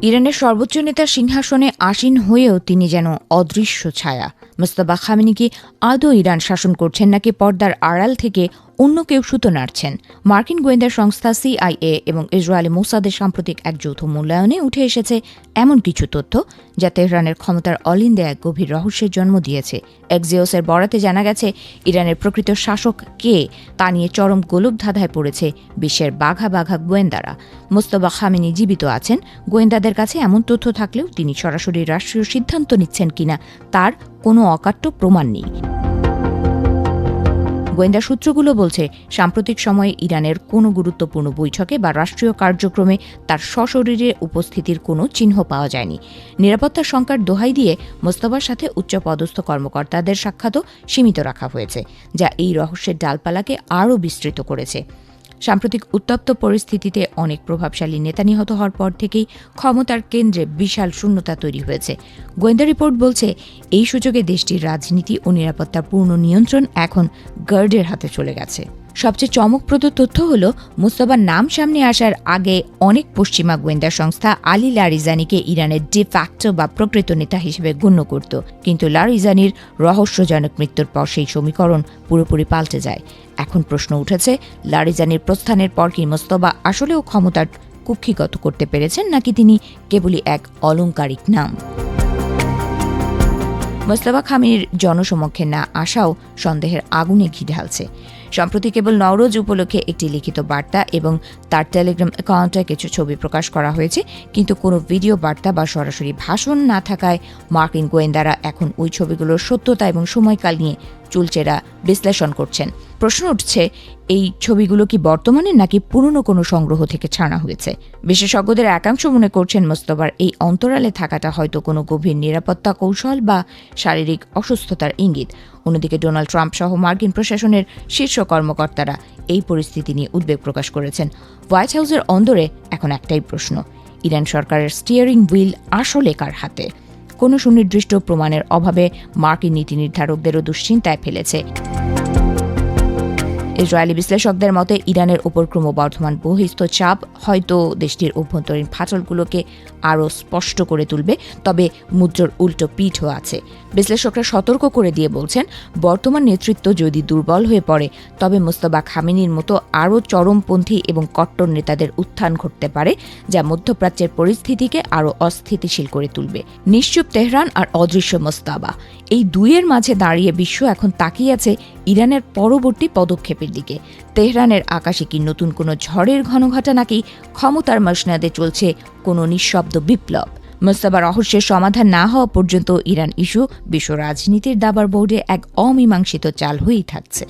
ইরানের সর্বোচ্চ নেতার সিংহাসনে আসীন হয়েও তিনি যেন অদৃশ্য ছায়া। মোস্তফা খামেনি কি আদৌ ইরান শাসন করছেন নাকি পর্দার আড়াল থেকে অন্য কেউ সুতো নাড়ছেন? মার্কিন গোয়েন্দা সংস্থা CIA এবং ইসরায়েলি মোসাদের সাম্প্রতিক এক যৌথ মূল্যায়নে উঠে এসেছে এমন কিছু তথ্য যা তেহরানের ক্ষমতার অলিন্দে এক গভীর রহস্যের জন্ম দিয়েছে। এক্সিওসের বরাতে জানা গেছে, ইরানের প্রকৃত শাসক কে তা নিয়ে চরম গোলকধাঁধায় পড়েছে বিশ্বের বাঘা বাঘা গোয়েন্দারা। মোস্তফা খামেনি জীবিত আছেন, গোয়েন্দাদের কাছে এমন তথ্য থাকলেও তিনি সরাসরি রাষ্ট্রীয় সিদ্ধান্ত নিচ্ছেন কিনা তার কোনো অকাট্য প্রমাণ নেই। গোয়েন্দা সূত্রগুলো বলছে, সাম্প্রতিক সময়ে ইরানের কোনো গুরুত্বপূর্ণ বৈঠকে বা রাষ্ট্রীয় কার্যক্রমে তার সশরীরে উপস্থিতির কোনো চিহ্ন পাওয়া যায়নি। নিরাপত্তার শঙ্কার দোহাই দিয়ে মোস্তফার সাথে উচ্চপদস্থ কর্মকর্তাদের সাক্ষাৎও সীমিত রাখা হয়েছে, যা এই রহস্যের ডালপালাকে আরও বিস্তৃত করেছে। সাম্প্রতিক উত্তপ্ত পরিস্থিতিতে অনেক প্রভাবশালী নেতা নিহত হওয়ার পর থেকেই ক্ষমতার কেন্দ্রে বিশাল শূন্যতা তৈরি হয়েছে। গোয়েন্দা রিপোর্ট বলছে, এই সুযোগে দেশটির রাজনীতি ও নিরাপত্তার পূর্ণ নিয়ন্ত্রণ এখন গার্ডের হাতে চলে গেছে। সবচেয়ে চমকপ্রদ তথ্য হল, মোস্তফার নাম সামনে আসার আগে অনেক পশ্চিমা গোয়েন্দা সংস্থা আলী লারিজানিকে ইরানের ডি ফ্যাক্টো বা প্রকৃত নেতা হিসেবে গণ্য করত, কিন্তু লারিজানির রহস্যজনক মৃত্যুর পর সেই সমীকরণ পুরোপুরি পাল্টে যায়। এখন প্রশ্ন উঠেছে, লারিজানির প্রস্থানের পর কি মোস্তফা আসলেও ক্ষমতার কুক্ষিগত করতে পেরেছেন নাকি তিনি কেবলই এক অলংকারিক নাম? মোস্তফা খামেনির জনসমক্ষে না আসাও সন্দেহের আগুনে ঘি ঢালছে। সম্প্রতি কেবল নওরোজ উপলক্ষে একটি লিখিত বার্তা এবং তার টেলিগ্রাম অ্যাকাউন্টে কিছু ছবি প্রকাশ করা হয়েছে, কিন্তু কোনো ভিডিও বার্তা বা সরাসরি ভাষণ না থাকায় মার্কিন গোয়েন্দারা এখন ওই ছবিগুলোর সত্যতা এবং সময়কাল নিয়ে চুলচেরা বিশ্লেষণ করছেন। প্রশ্ন উঠছে, এই ছবিগুলো কি বর্তমানে নাকি পুরনো কোনো সংগ্রহ থেকে ছাড়া হয়েছে? বিশেষজ্ঞদের একাংশ মনে করছেন, মোস্তফার এই অন্তরালে থাকাটা হয়তো কোনো গভীর নিরাপত্তা কৌশল বা শারীরিক অসুস্থতার ইঙ্গিত। অন্যদিকে ডোনাল্ড ট্রাম্প সহ মার্কিন প্রশাসনের শীর্ষ কর্মকর্তারা এই পরিস্থিতি নিয়ে উদ্বেগ প্রকাশ করেছেন। হোয়াইট হাউসের অন্দরে এখন একটাই প্রশ্ন, ইরান সরকারের স্টিয়ারিং হুইল আসলে কার হাতে? কোনো সুনির্দিষ্ট প্রমাণের অভাবে মার্কিন নীতি নির্ধারকদেরও দুশ্চিন্তায় ফেলেছে। ইসরায়েলি বিশ্লেষকদের মতে, ইরানের ওপর ক্রমবর্ধমান বহিঃস্থ চাপ হয়তো দেশটির অভ্যন্তরীণ ফাটলগুলোকে আরও স্পষ্ট করে তুলবে, তবে মুদ্রার উল্টো পিঠও আছে। বিশ্লেষকরা সতর্ক করে দিয়ে বলছেন, বর্তমান নেতৃত্ব যদি দুর্বল হয়ে পড়ে তবে মোস্তফা খামেনির মতো আরও চরমপন্থী এবং কট্টর নেতাদের উত্থান ঘটতে পারে, যা মধ্যপ্রাচ্যের পরিস্থিতিকে আরও অস্থিতিশীল করে তুলবে। নিশ্চুপ তেহরান আর অদৃশ্য মোস্তফা, এই দুইয়ের মাঝে দাঁড়িয়ে বিশ্ব এখন তাকিয়ে আছে ইরানের পরবর্তী পদক্ষেপের দিকে। তেহরানের আকাশে কি নতুন কোনো ঝড়ের ঘনঘটা নাকি ক্ষমতার মসনাদে চলছে কোনো নিঃশব্দ বিপ্লব? মোস্তফা রহস্যের সমাধান না হওয়া পর্যন্ত ইরান ইস্যু বিশ্ব রাজনীতির দাবার বোর্ডে এক অমীমাংসিত চাল হয়েই থাকছে।